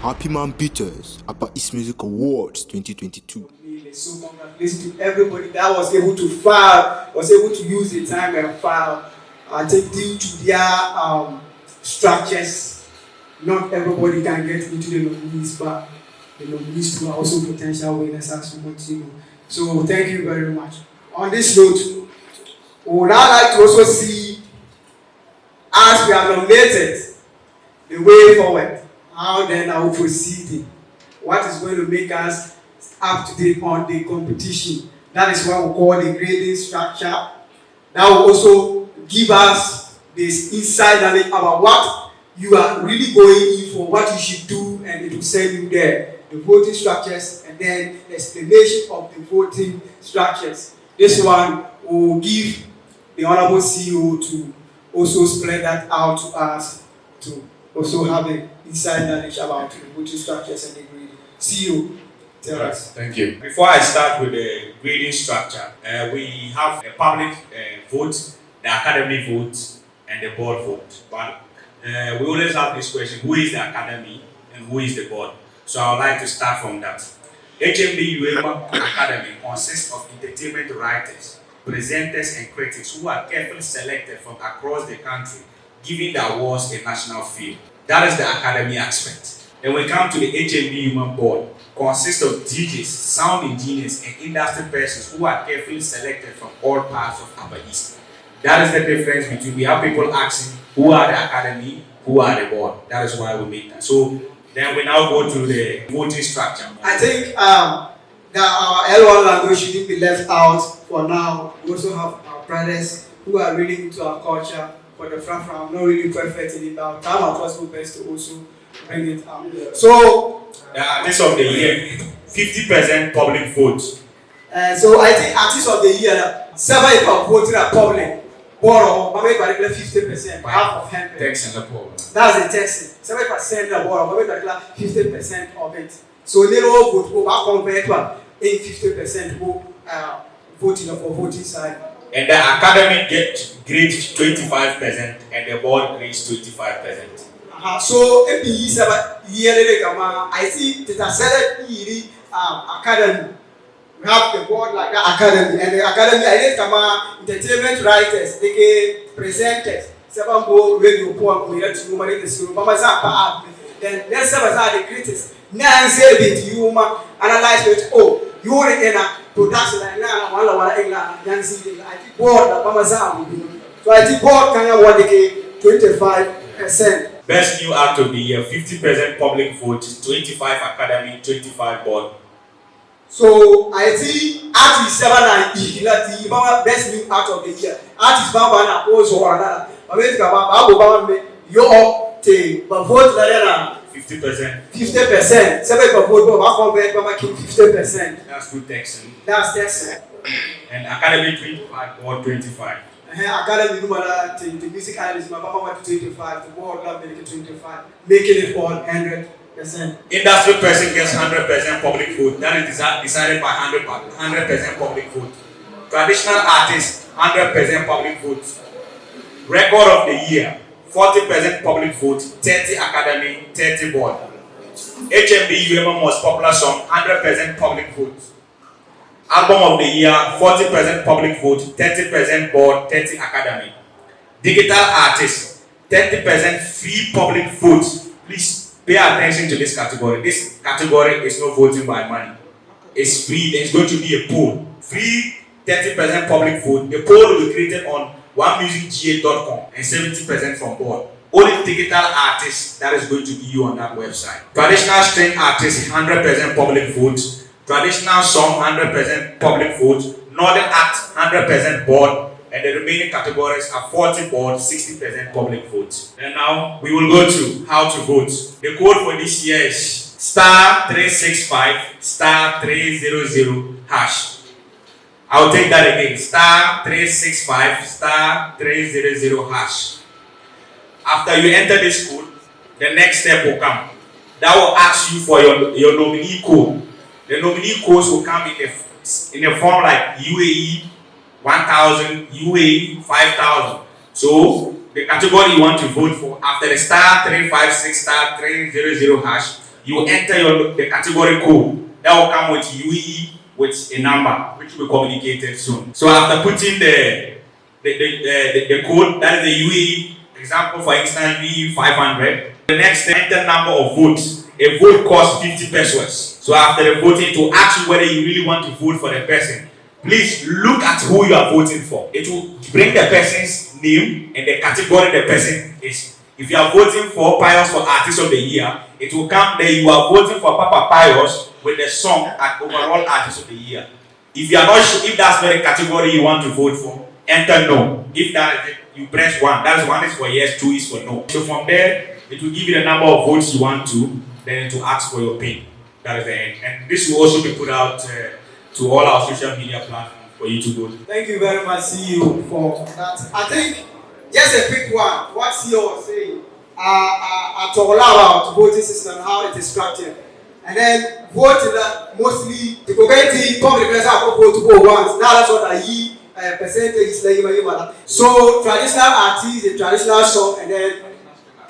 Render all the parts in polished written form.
Happy Man Beaters about East Music Awards 2022. So congratulations to everybody that was able to file, was able to use the time and file. I think due to their structures, not everybody can get into the nominees, but the nominees too are also potential winners as we continue. So thank you very much. On this note, we would now like to also see, as we are nominated, the way forward. How then are we proceeding? What is going to make us up to date on the competition? That is what we call the grading structure. That will also give us this inside knowledge about what you are really going in for, what you should do, and it will send you there. The voting structures and then the explanation of the voting structures. This one will give the Honorable CEO to also spread that out to us to also have the inside knowledge about the voting structures and the grading. CEO, tell us. Thank you. Before I start with the grading structure, we have a public vote, the academy vote, and the board vote. But we always have this question: who is the academy and who is the board? So I would like to start from that. HMB UEMA Academy consists of entertainment writers, presenters, and critics who are carefully selected from across the country, giving the awards a national feel. That is the academy aspect. Then we come to the HMB UEMA board, consists of DJs, sound engineers, and industry persons who are carefully selected from all parts of Upper East. That is the difference between, we have people asking who are the academy, who are the board. That is why we make that. So then we now go to the voting structure. I think that our L1 language shouldn't be left out for now. We also have our brothers who are really into our culture. For the front, I'm not really perfect in it, but time our possible best to also bring it out. So the artist of the year, 50% public vote. So I think artist of the year, 7 voting are public. Borrow, maybe particular 50%, half of 100. Text and the problem. That's the text. 7% of borrow, maybe particular 50% of it. So they all vote over convert in 50% who voting for voting side. And the academy grades 25% and the board grades 25%. So if the year I see that a select academy. We have the board like that academy, and the academy I need entertainment writers, they presenters, seven board radio poem, we have to manage the school, then let's have the critics. Now say it you analyze it. Oh, you are in a production like now, one I think board so I think board can have 25%. Best new act of the year, 50% public vote, 25 academy, 25 board. So I see artist 7 and E, the best new art of the year. Artist Baba and also another. I mean, your take, but vote 50%. 50%. 7 vote, but convert, but 50%. That's good text. That's text. And academy 25 or 25. Academy the music analyst, my Papa went to 25, the board love making 25, making it all 100%. Industry person gets 100% public vote. That is decided by 100% public vote. Traditional artists, 100% public vote. Record of the year, 40% public vote, 30 academy, 30 board. HMB UEMA most popular song, 100% public vote. Album of the year, 40% public vote, 30% board, 30 academy. Digital artists, 30% free public vote. Please pay attention to this category. This category is not voting by money. It's free. There's going to be a poll. Free 30% public vote. The poll will be created on onemusicga.com and 70% from board. Only digital artists, that is going to be you on that website. Traditional string artists, 100% public vote. Traditional song, 100% public vote. Northern act, 100% board. And the remaining categories are 40 board, 60% public vote. And now we will go to how to vote. The code for this year is *365 *300 hash. I'll take that again. *365 *300 hash. After you enter this code, the next step will come. That will ask you for your nominee code. The nominee codes will come in a form like UAE 1,000, UAE 5,000. So the category you want to vote for, after the *356 *300 hash, you enter the category code. That will come with UE with a number, which will be communicated soon. So after putting the code, that is the UE, example for instance, UE 500. The next enter number of votes. A vote costs 50 pesos. So after the voting, to ask you whether you really want to vote for the person, please look at who you are voting for. It will bring the person's name and the category the person is. If you are voting for Pius for Artist of the Year, it will come there. You are voting for Papa Pius with the song at overall Artist of the Year. If you are not sure if that's the category you want to vote for, enter no. If that is it, you press 1. That is 1 is for yes, 2 is for no. So from there, it will give you the number of votes you want to, then it will ask for your pin. That is the end. And this will also be put out to all our social media platforms for you to go to. Thank you very much, CEO, for that. I think just a quick one. What CEO was saying, I talk about voting system and how it is structured. And then voting that mostly the community public place have vote to go once. Now that's what I hear percentage is like. So traditional artists, the traditional song, and then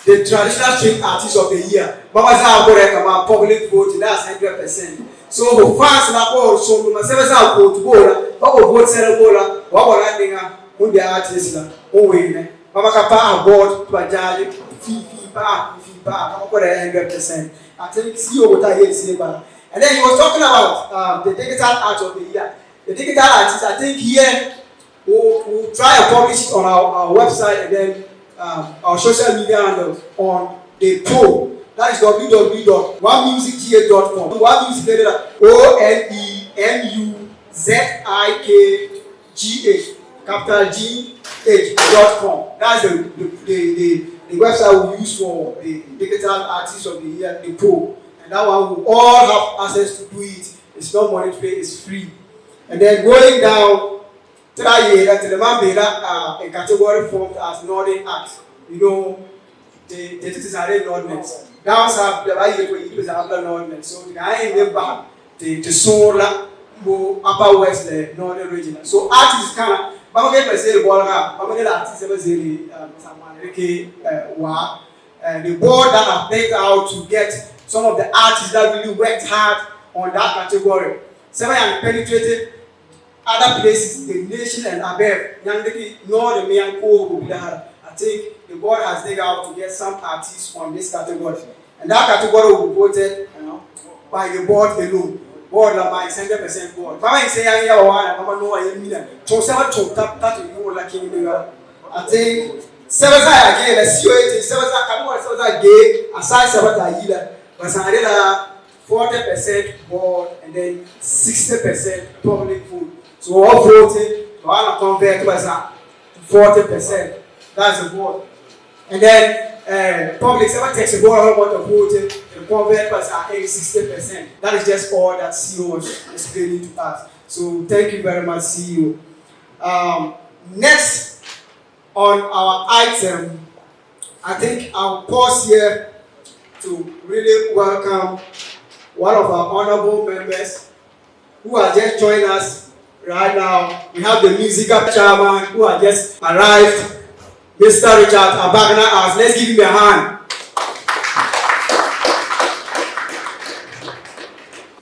the traditional street artist of the year. But what's now about public voting? That's 100%. So for fans na ko so ma se sa vote bola, ba ko vote se bola, wa ko la dinga mun the artist na o we ne. Ba ka pa award to ajaje fi ba ba ko 100%. I think CEO what I hear say ba. And then he was talking about the digital art of the year. The digital artist, I think here we'll try and publish it on our website and then our social media handles on the poll. That is www.onemusicga.com. OneMusicGA, ONEMUZIKGA, capital GH.com. That's the website we use for the digital artist of the year, the poll. And that one will all have access to do it. It's not money to pay, it's free. And then going down to that year, to the man a category formed as Northern Act. You know, the citizen ordinance. Down south, the way you use another ordinance. So the guy in the back, the solar, upper west, the northern region. So artists kind of, but get say the ball up, but get artists ever say the board that have picked out to get some of the artists that really worked hard on that category. Seven and penetrated other places, the nation and above. Young lady, no, the main core. I think the board has taken out to get some artists on this category. And that category will be voted by the board alone. Board by 100% board. Mama is saying, Mama no, I mean, to seven to tap that you like in the I think seven again, the COA, seven gay, aside seven either, but I 40% board and then 60% public food. So all voting, one convert to 40%. That's the board. And then public seven takes a board about the voting, the convert was 60%. That is just all that CEO was explaining to us. So thank you very much, CEO. Next on our item, I think I'll pause here to really welcome one of our honorable members who are just joining us right now. We have the MUSICA chairman who has just arrived, Mr. Richard Abagana. Let's give him a hand.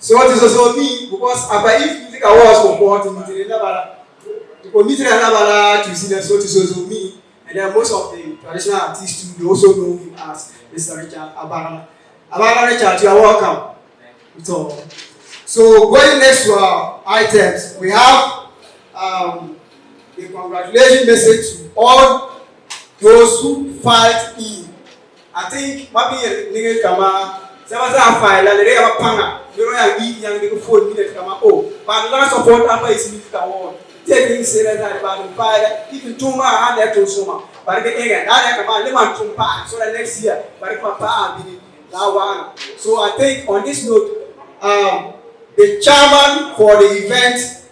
So what is also me, because if music awards comport to meet another to see them, so it is also me. And then most of the traditional artists too, they also know him as Mr. Richard Abagana. Abagana Richard, you are welcome. So going next to our items, we have a congratulations message to all those who filed in. I think maybe nigga kama sama file la le kama panga you know yang nigga phone minute kama but last support apa is music award taking serious about the file even tuma and that to suma but again that kama le man tumpa so that next year but papa be that one. So I think on this note, the chairman for the event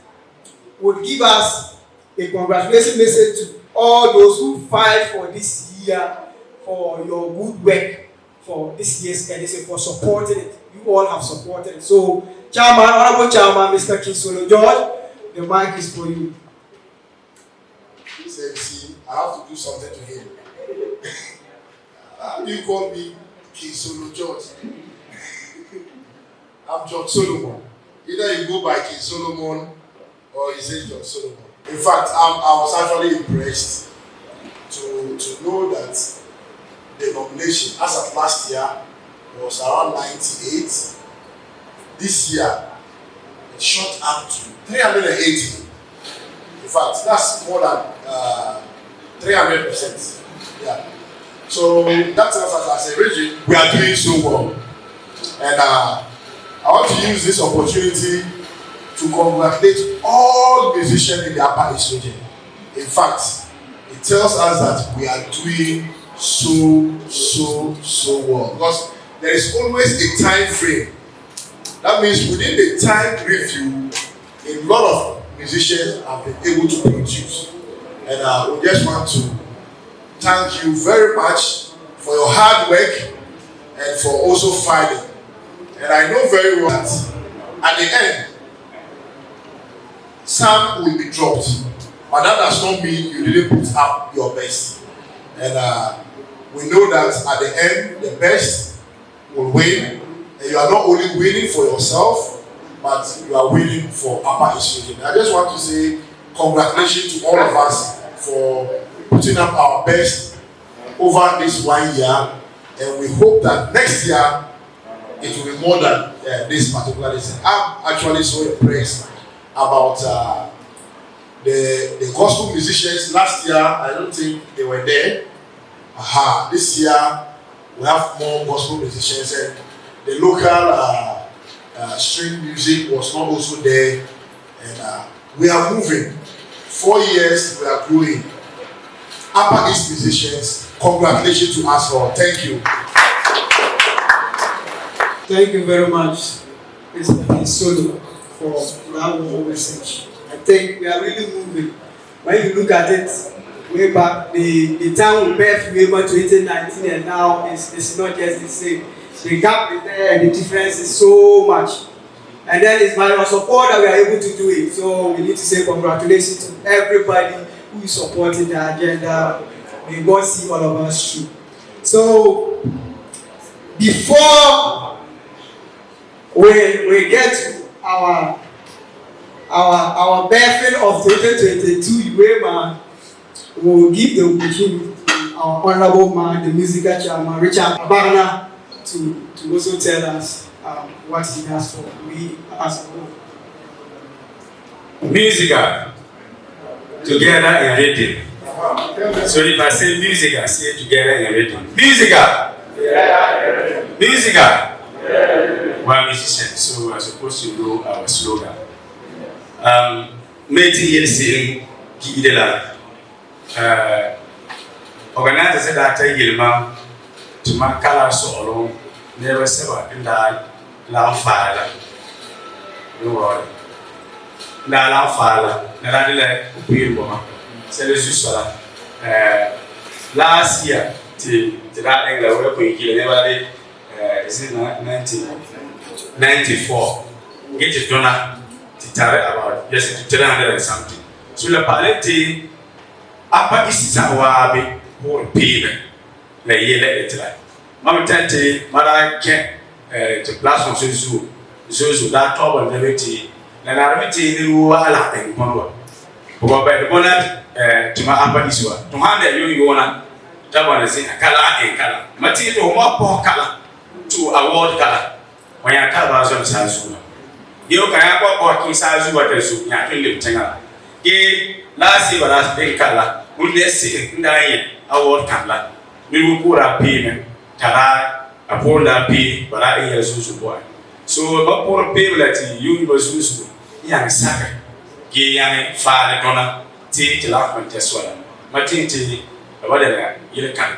would give us a congratulations message to all those who filed for this year for your good work for this year's edition, for supporting it. You all have supported it. So, Chairman, Honorable Chairman, Mr. Kisolo George, the mic is for you. This MC, I have to do something to him. How do you call me Kisolo George? I'm John Solomon. Either you go by King Solomon or you say John Solomon. In fact, I was actually impressed to know that the nomination, as of last year, was around 98. This year, it shot up to 380. In fact, that's more than 300%. Yeah. So that tells us as a region, we are doing so well. And I want to use this opportunity to congratulate all musicians in the Upper East region. In fact, it tells us that we are doing so well. Because there is always a time frame. That means within the time review, a lot of musicians have been able to produce. And we just want to thank you very much for your hard work and for also fighting. And I know very well that at the end, some will be dropped. But that does not mean you didn't put up your best. And we know that at the end, the best will win. And you are not only winning for yourself, but you are winning for Upper East Region. I just want to say congratulations to all of us for putting up our best over this 1 year. And we hope that next year it will be more than this particular season. I'm actually so impressed about the gospel musicians. Last year, I don't think they were there. This year, we have more gospel musicians, and the local string music was not also there. And we are moving. 4 years, we are growing. Upper East musicians, congratulations to us all. Thank you. Thank you very much, Mr. Solo, for that wonderful message. I think we are really moving. When you look at it, way back, the time we birthed UEMA 2019 and now it's not just the same. The gap is there and the difference is so much. And then it's by your support that we are able to do it. So we need to say congratulations to everybody who is supporting the agenda. May God see all of us through. So before we get to our birthday of 2022 UEMA, we will give the opportunity to our honorable man, the MUSICA chairman, Richard Abana, to also tell us what he has for we as a whole. MUSICA, together in rhythm. So if I say MUSICA, say it together in rhythm. MUSICA! MUSICA! We're musicians, so we're supposed to know our slogan. Meeting here saying, Gidela. Organiser said that Yilma to my color so long, never said in that long fire. No worry. That long fire, that I like weird woman. Said as usual. Last year, to that angle, we're going to kill everybody. Is it 1994? Get it done to tell about just 300 and something. So the palette, Upper East Zawabi, who payment, like ye like Mamma Tante, Mara can't to blast on Zuzu, that top and levity, and I repeat in Walla and Ponwa. Who are by the bonnet to my Upper East one. To hand you want that one is in a color and color. Matilda, more poor color to award color. When I tell us on Sazu, you can have walking Sazu what I should not live Tanga. Gay last year, last day color, would let's see in the award color. We will put a payment, Tara, a poor pay, but I hear Zuzu boy. So, about poor pay that you was Zuzu, young sucker, gay young father gonna take the last one test one. Matinti, about a year can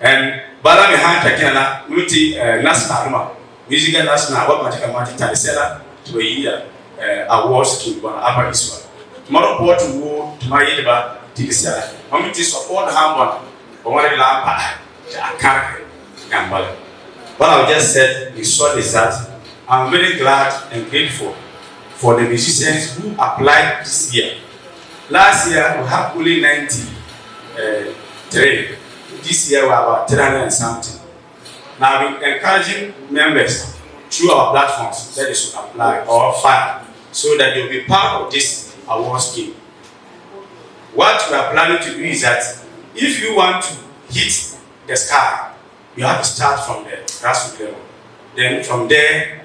and Balami Hantakana, multi national. MUSICA national, what magic amount of seller to a year awards to one Upper East one. Tomorrow, port to war to my Yeba, to the seller. I'm going to support Hamburg or what a lamp I can't gamble. What I just said is short is that I'm very glad and grateful for the musicians who applied this year. Last year, we have only 93. This year, we have about 300 and something. Now, we're encouraging members through our platforms that they should apply or file so that they'll be part of this award scheme. What we are planning to do is that if you want to hit the sky, you have to start from the grassroots level. Then from there,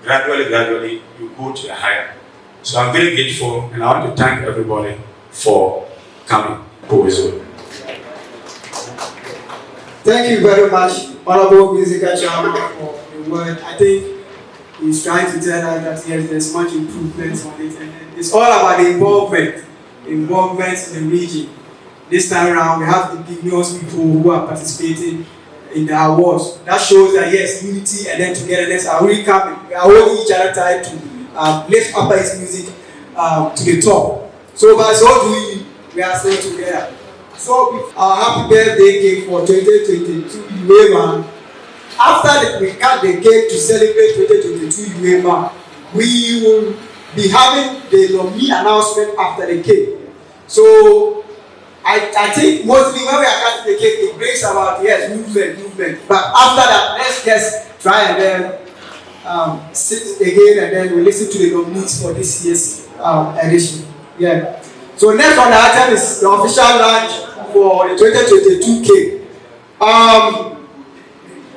gradually, you go to the higher. So I'm very grateful and I want to thank everybody for coming. Thank you very much, Honorable MUSICA Chairman, for the word. I think he's trying to tell us that yes, there's much improvement on it, and it's all about the involvement in the region. This time around, we have indigenous people who are participating in the awards. That shows that yes, unity and then togetherness are really coming. We are holding each other tight to lift Upper East music to the top. So by so doing, we are still together. So our happy birthday cake for 2022 UEMA. After we cut the cake to celebrate 2022 UEMA, we will be having the nominee announcement after the cake. So I think mostly when we are cutting the cake, it brings about yes movement. But after that, let's just try and then sit again and then we listen to the nominees for this year's edition. Yeah. So next on the item is the official launch for the 2022 cake.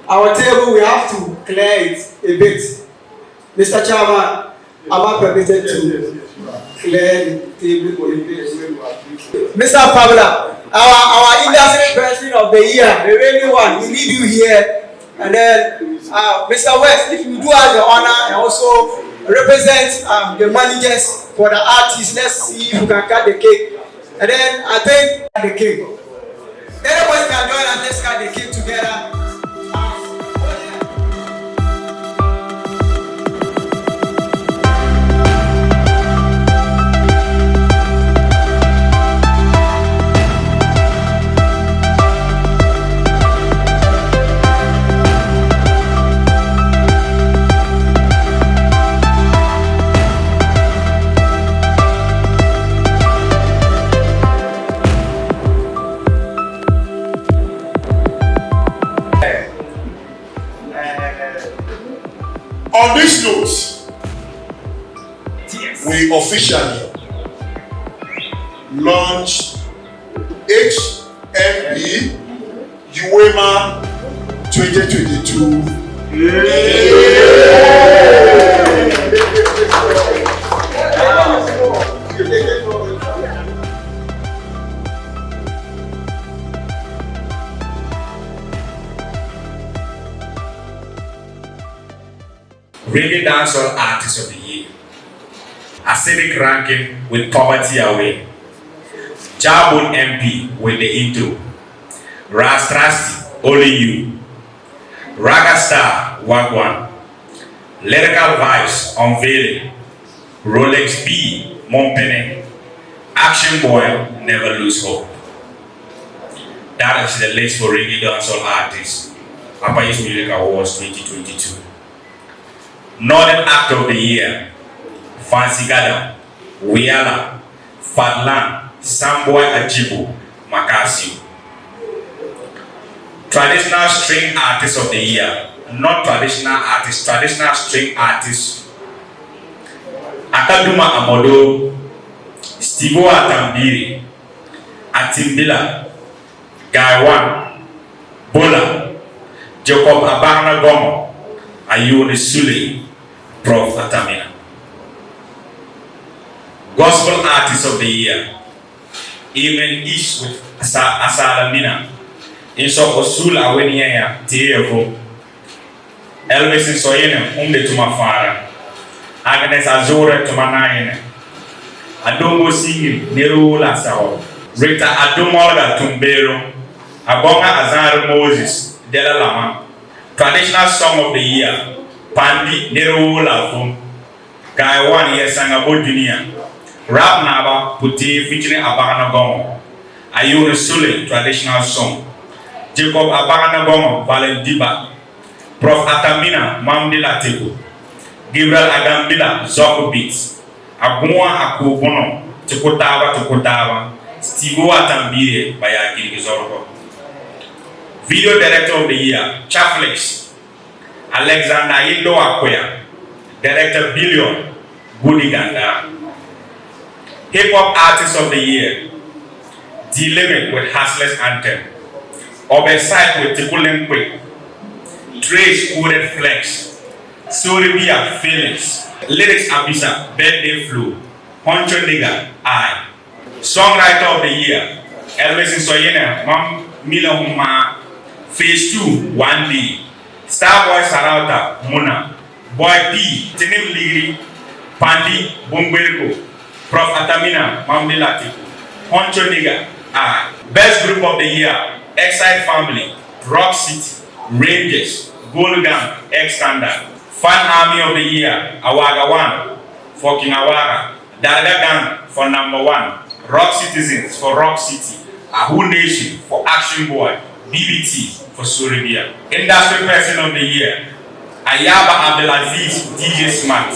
Our table, we have to clear it a bit. Mr. Chairman, am I permitted to clear the table for a bit? Mr. Pabla, our industry person of the year, the reigning one, we need you here. And then, Mr. West, if you do have the honor and also represent the managers for the artists, let's see if you can cut the cake. And then I think the cake. Everybody can join us, let's cut the cake together. On this note, we officially launched HMB UEMA 2022. Reggae Dancehall Artist of the Year. Acidic ranking with Poverty Away. Jabun MP with the intro. Rastrasti, Only You. Raga Star, Wagwan. Lyrical Vibes, Unveiling. Rolex B, Montpene. Action Boy, Never Lose Hope. That is the list for Reggae Dancehall Artists. Upper East Music Awards 2022. Northern Act of the Year, Fancy Gada, Wiala, Fadlan, Samboy Ajibu, Makasio. Traditional String Artist of the Year, not traditional artist, traditional string artist. Akaduma Amodo, Stivo Atambiri, Atimbila, Gaiwan, Bola, Jacob Abana Gomo, Ayuni Sule, Prof. Atamina. Gospel Artist of the Year, Even Ish with Asalamina, Inso Osul Awenia, Tievo, Elvis Soyenem, Umde Tumafara, Agnes Azore Tumanayene, Adongo Singing, Neru Lasao, Rita Adomolga Tumbero, Abonga Azar Moses, Della Lama. Traditional Song of the Year, Pandi Neru Lafum, Gaiwan Yesanga Bodunia, Rap Naba Puti featuring Abana Gomo, Ayuni Sule Traditional Song, Jacob Abana Gomo, Valendiba, Prof. Atamina Mamdila Tebu, Gabriel Agambila Zoko Beats, Agua Akubono, Tukotava, Stivo Atambire by Agiri Zoroko. Video Director of the Year, Chaflex, Alexander Indo Akoya, Director Billion, Budiganda. Hip Hop Artist of the Year, D-Limit with Hustlers Anthem, Oversight with Tikulen Quick, Trace Coded Flex, Soribia Felix, Lyrics Abisa, Birthday Flu, Honcho Nigga, I. Songwriter of the Year, Elvis Soyena, Mam Mila Huma, Phase 2, 1D, Starboy Sarauta, Muna, Boy P, Tenim Liri, Pandi, Bumbergo, Prof. Atamina, Mamdela Honcho Nigga, I. Best Group of the Year, Excite Family, Rock City, Rangers, Gold Gang, X-Standard. Fan Army of the Year, Awaga 1, for King Awaga, Daraga Gang for number 1, Rock Citizens for Rock City, Ahu Nation for Action Boy, BBT for Suribia. Industry Person of the Year, Ayaba Abdelaziz, DJ Smart,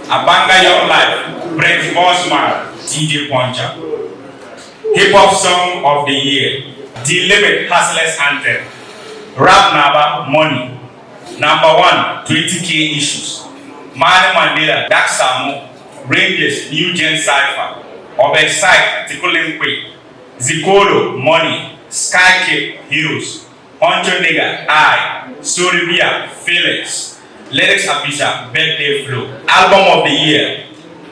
Abanga Young Life, Brent Bosman, DJ Poncha. Hip Hop Song of the Year, D-Limit Hustlers Anthem, Rap Naba Money. Number 1, 20K Issues, Mani Mandela, Dak Samu, Rangers, New Gen Cypher, Oversight, Tikulimpe, Zikolo, Money, Sky Cape, Heroes, Honcho Nigga, I, Soribia, Felix, Lyrics Abisha, Birthday Flow. Album of the Year,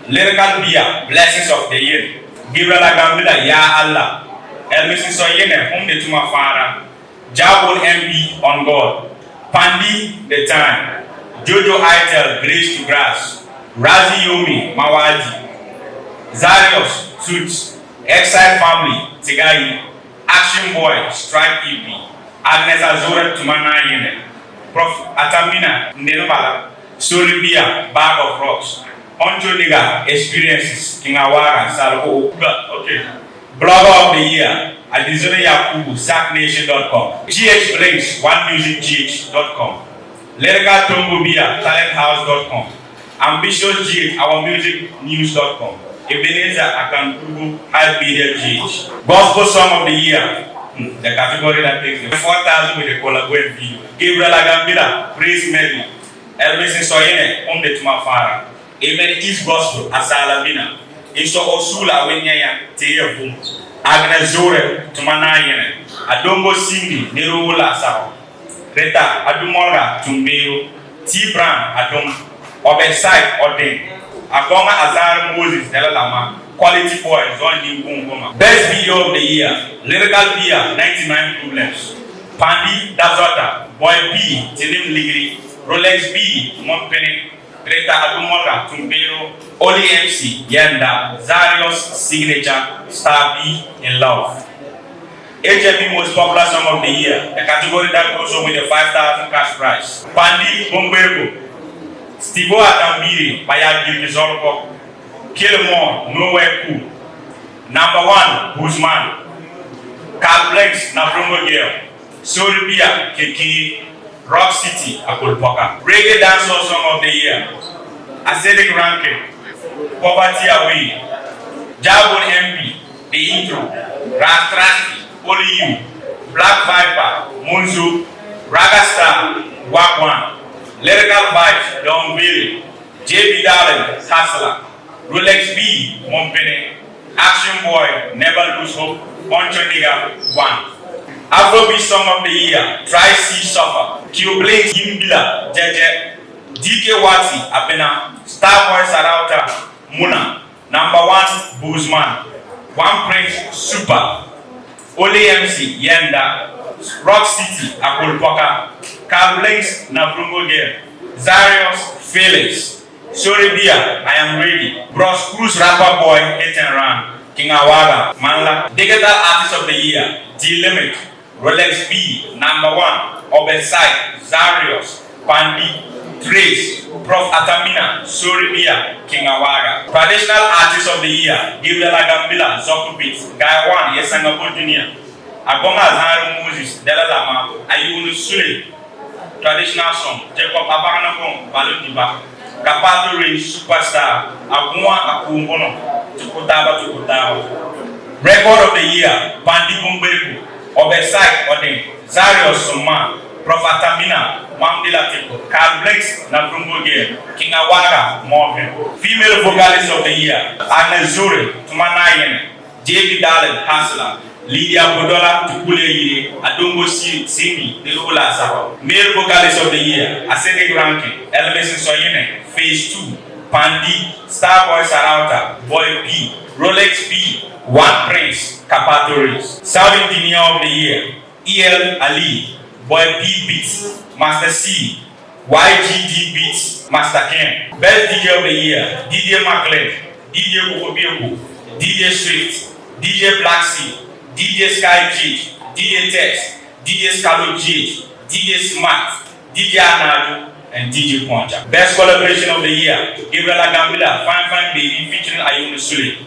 Lyrical Bia, Blessings of the Year, Gabriel Agambila, Ya Allah, Elvis Soyene, Home de Tumafara, Jabon MP, On God, Pandi, The Time, Jojo Itel, Grace to Grass, Razi Yomi, Mawaji, Zarius, Suits, Exile Family, Tigai, Action Boy, Strike EP, Agnes Azura, Tumana Yene, Prof. Atamina, Nenobala, Soribia, Bag of Rocks, Honcho Nigga, Experiences, King Awara, Salvo, okay. Blogger of the Year, Adizone Yakubu, SackNation.com, GH Blinks, OneMusicGH.com, Lyrical Tombobia, TalentHouse.com, Ambitious GH, OurMusicNews.com, Ebenezer Akankubu, High Media GH. Gospel Song of the Year, the category that takes the 4,000 with the Colaguen video. Gabriel Agambila, Praise Medley, Elvis Soyene, Om de Tumafara, Amen East Gospel, Asalabina. Iso Osula Wenyaya Teyevu, Agnazore, Tumanayene, Adongo Sindi, Nerula Sao, Reta, Adumora, Tumbeo, T-Brand, Adom, Oversight, Odin, Agonga Azar Moses, Delalama, Quality Boy, Zoni Bungoma. Best Video of the Year, Lyrical Beer, 99 Problems, Pandi, Dazota, Boy B, Tenim Ligri, Rolex B, Montpellier, Reta Adumora, Tumbeo, Oli MC, Yenda, Zarius, Signature, Star B, In Love. HMB Most Popular Song of the Year, the category that goes on with the 5,000 cash prize. Pandi Bombergo, Stibo Atambiri, Bayagi Zorko, Kilmore, Nowhere Cool. Number 1, Guzman, Carl Blanks, Nafrongo Girl, Soribia, Kiki, Rock City, Akolpoka. Reggae Dancehall Song of the Year, Acidic Ranking, Poverty Away, Jabon MP, The Intro, Rastrasti, Only You, Black Viper, Munzu, Ragastar, Wagwan, Lyrical Vibes, The Unveiling, JB Darling, Hassler, Rolex B, Montpellier, Action Boy, Never Lose Hope, Honcho Nigga, 1. Afrobeat Song of the Year, Try See Suffer, Q Blake, Yimbila, Jeje, DK Wati, Abena, Starboy Sarauta, Muna, Number 1, Boozman, One Prince, Super, Oli MC, Yenda, Rock City, Akolpoka, Carl Blanks, Nabrungo Girl, Zarius, Felix, Soribia, I Am Ready, Bros Cruz Rapper Boy, Hit and Run, King Awaga, Manla, Digital Artist of the Year, D-Limit, Rolex B, Number 1, Oversight, Zarius, Pandi, Trace, Prof. Atamina, Soribia, King Awaga. Traditional Artist of the Year, Gabriel Agambila, Zokubit, Guy 1, Yesangabo Jr., Agonga Azhar Moses, Delalama, Ayunu Sule, Traditional Song, Jacob Abaranapon, Balutiba, Kapato Ray, Superstar, Agua Akumbono, Tukutaba. Record of the Year, Pandi Bumbeku, Oversight, Odin, Zarius Soma, Profatamina, Mamdila Tipo, Carl Blakes, Nabrumbo Game, King Awara, Morgan. Female vocalist of the year, Agnes Zuri, Tumanayan, J.B. Darlin, Hassler, Lydia Bodola, Tukule Adongo Simi, the Lula Sabo. Male vocalist of the year, Ascending Ranking, Elvis Soyene, Phase 2, Pandi, Starboy Sarauta, Boy P, Rolex P, One Prince, Capatoris. Sound Engineer of the year, E.L. Ali, Boy P Beats, Master C, YGD Beats, Master Ken. Best DJ of the year, DJ McLean, DJ Kokobioko, DJ Swift, DJ Black Sea, DJ Sky G, DJ Tex, DJ Scalo G, DJ Smart, DJ Anadu, and DJ Poncha. Best collaboration of the year, Gabriela Gambila, Fine Fine Baby featuring Ayumu Sule,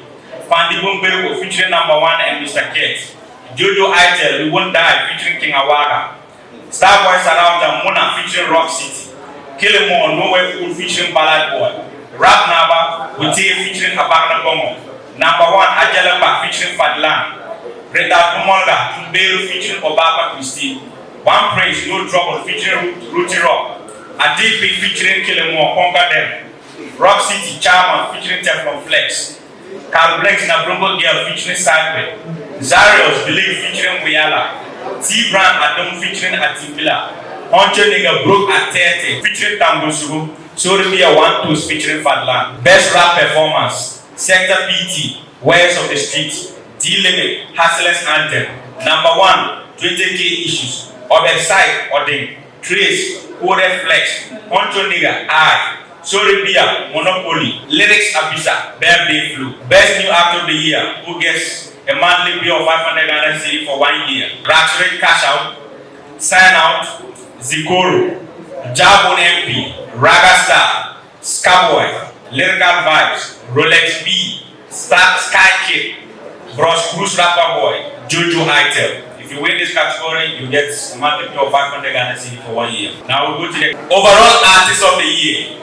Pandi Bumbero featuring Number 1 and Mr. Kate, Jojo Itel, We Won't Die featuring King Awaga, Starboy Sarauta Mona featuring Rock City, Killemore Nowhere Fool featuring Ballad Boy, Rap Naba, Uti featuring Abagna Bongo, Number 1 Ajalamba featuring Fadlan, Reda Kumonga, Tumbero featuring Obaba Christine, One Praise No Trouble featuring Ruti Rock, Adipi featuring Killemore Conquer Them, Rock City Charma featuring Teflon Flex, Carl Blakes Nabrumbo Girl featuring Sideway, Zarios Believe featuring Wiala, T Brand Adam featuring Atibila, Honcho Nigga Broke at 30 featuring Tango Sugu, Soribia 1-2 featuring Fadlan. Best Rap Performance, Sector PT, Wares of the Street, D-Limit, Hustlers Anthem, Number 1, 20K Issues, Oberside Odin, Trace, Code Flex, Honcho Nigga, I, Soribia, Monopoly, Lyrics Abisa, Birthday Flu. Best New Act of the Year, who gets a monthly bill of 500 Ghana cedi for 1 year. Rax Rate Cash Out, Sign Out, Zikoro, Jabon MP, Raga Star, Scarboy, Lyrical Vibes, Rolex B, Sky Kid, Bros Cruise Rapper Boy, Jojo Itel. If you win this category, you get a monthly bill of 500 Ghana cedi for 1 year. Now we go to the overall artist of the year.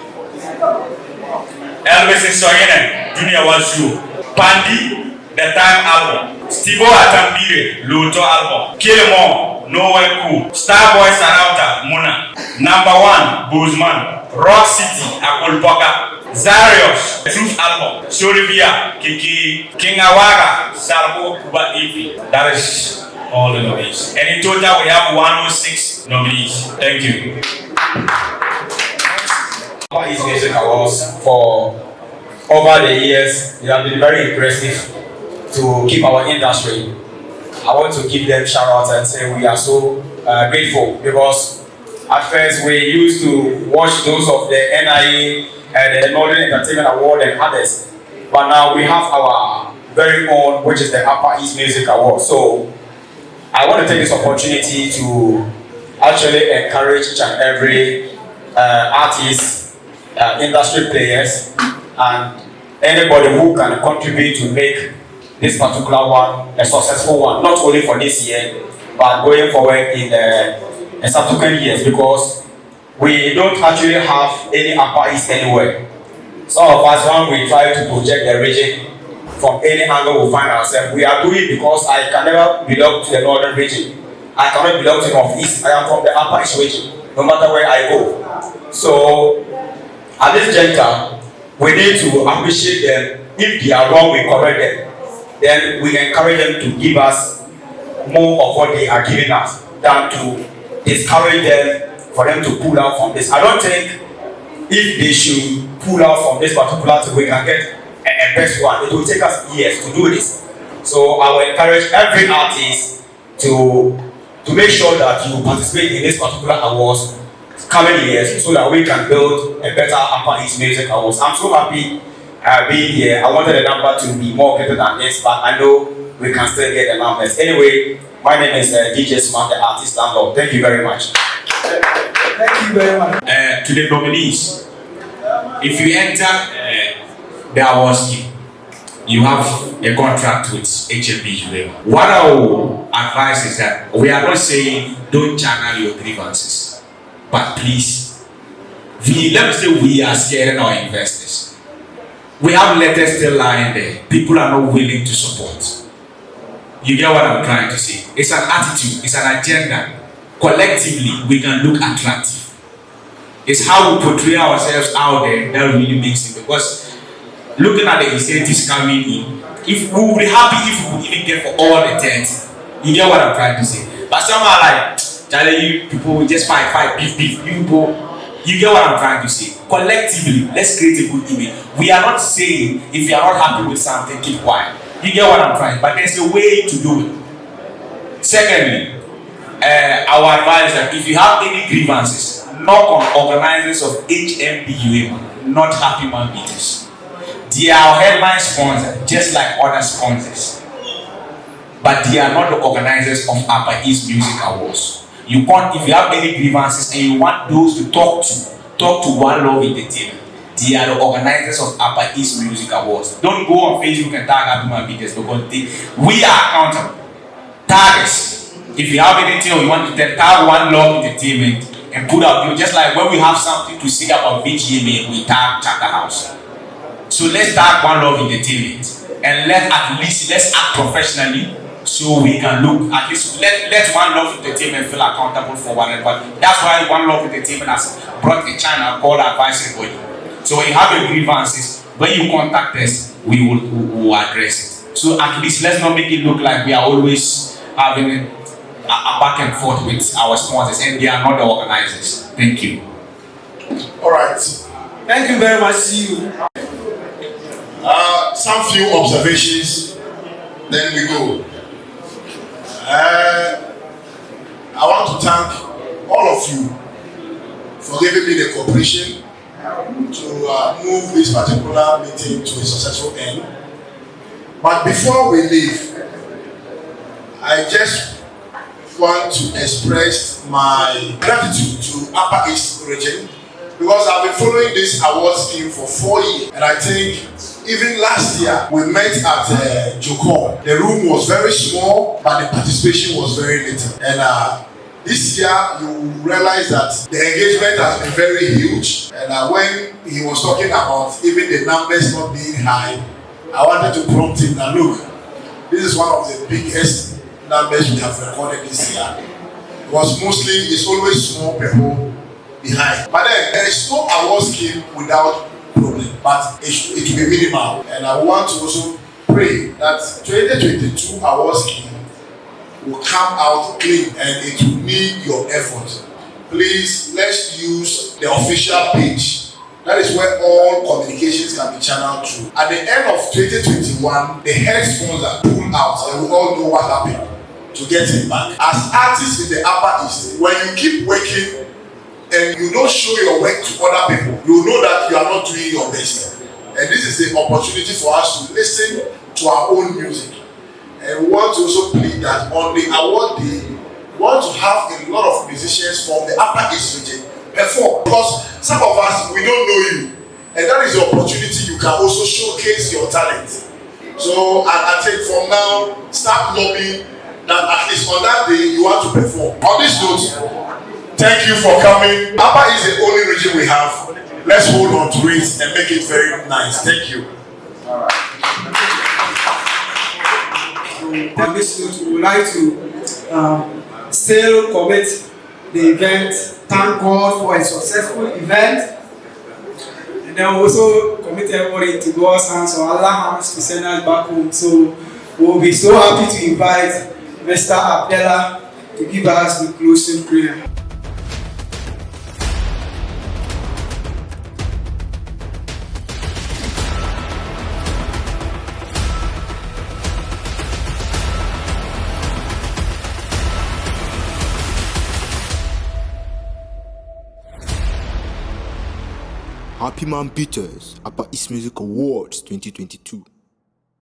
Elvis Soyene, Junior Wazu, Pandi, The Time Album, Stivo Atambire, Luto Album, Killemore, Nowhere Cool, Starboy Sarauta, Muna, Number 1, Boozman, Rock City, Akolpoka, Zarios, Truth Album, Soribia, Kiki, King Awaga, Salvo, Kuba Ifi. That is all the nominees. And in total, we have 106 nominees. Thank you. His Music Awards for over the years, they have been very impressive to keep our industry. I want to give them shout out and say we are so grateful, because at first we used to watch those of the NIA and the Northern Entertainment Award and others, but now we have our very own, which is the Upper East Music Award. So I want to take this opportunity to actually encourage each and every artist, industry players, and anybody who can contribute to make this particular one a successful one, not only for this year, but going forward in the subsequent years, because we don't actually have any Upper East anywhere. Some of us, when we try to project the region from any angle we find ourselves, we are doing it because I can never belong to the northern region. I cannot belong to the northeast. I am from the Upper East region, no matter where I go. So at this juncture, we need to appreciate them. If they are wrong, we correct them. Then we encourage them to give us more of what they are giving us, than to discourage them for them to pull out from this. I don't think if they should pull out from this particular thing, we can get a best one. It will take us years to do this. So I will encourage every artist to make sure that you participate in this particular awards coming years, so that we can build a better Upper East Music Awards. I'm so happy being here. I wanted the number to be more greater than this, but I know we can still get the numbers. Anyway, my name is DJ Smart, the artist landlord. Thank you very much. Thank you very much. To the nominees, if you enter the awards scheme, you have a contract with HMB UEMA. What I will advise is that we are not saying don't channel your grievances. But please, let me say we are scaring our investors. We have letters still lying there. People are not willing to support. You get what I'm trying to say? It's an attitude, it's an agenda. collectively we can look attractive. It's how we portray ourselves out there that really makes it. Because looking at the incentives coming in, if we would be happy if we would even get for all the 10. You get what I'm trying to say? But somehow like, Charlie, you people just fight, beef. You people, you get what I'm trying to say? Collectively, let's create a good image. We are not saying if you are not happy with something, keep quiet. You get what I'm trying? But there's a way to do it. Secondly, our advice is that if you have any grievances, knock on organizers of HMB UEMA, not Happy Man Beaters. They are our headline sponsor, just like other sponsors. But they are not the organizers of Upper East Music Awards. You can't, if you have any grievances and you want those to talk to One Love Entertainment. They are the organizers of Upper East Music Awards. Don't go on Facebook and tag Happy Man Beaters because we are accountable. Tag us. If you have anything or you want to tag One Love Entertainment and put out, just like when we have something to say about VGMA, we tag Chaka House. So let's tag One Love Entertainment and let's act professionally so we can look at least let One Love Entertainment feel accountable for whatever. That's why One Love Entertainment has brought a channel called Advisory Body. So when you have your grievances, when you contact us, we will address it. So at least let's not make it look like we are always having a back and forth with our sponsors and they are not the organizers. Thank you. All right. Thank you very much. See you. Some few observations, then we go. I want to thank all of you for giving me the cooperation to move this particular meeting to a successful end. But before we leave, I just want to express my gratitude to Upper East region because I've been following this award scheme for 4 years, and I think even last year we met at Joko. The room was very small, but the participation was very little. And this year you realize that the engagement has been very huge. And when he was talking about even the numbers not being high, I wanted to prompt him that look, this is one of the biggest numbers we have recorded this year. Because mostly it's always small people behind. But then there is no award scheme without problem, but it will be minimal. And I want to also pray that 2022 award scheme will come out clean and it will need your effort. Please, let's use the official page. That is where all communications can be channeled through. At the end of 2021, the head sponsor pulled out and we all know what happened to get him back. As artists in the Upper East, when you keep working and you don't show your work to other people, you know that you are not doing your best. And this is the opportunity for us to listen to our own music. And we want to also plead that on the award day, we want to have a lot of musicians from the Upper East region perform. Because some of us, we don't know you. And that is the opportunity you can also showcase your talent. So I think from now, start lobbying that at least on that day, you want to perform. On this note, thank you for coming. Upper is the only region we have. Let's hold on to it and make it very nice. Thank you. All right. On this note, we would like to still commit the event. Thank God for a successful event. And then also commit everybody to God's hands or Allah's hands to send us back home. So we'll be so happy to invite Mr. Abdullah to give us the closing prayer. Happy Man Beaters, Upper East Music Awards 2022.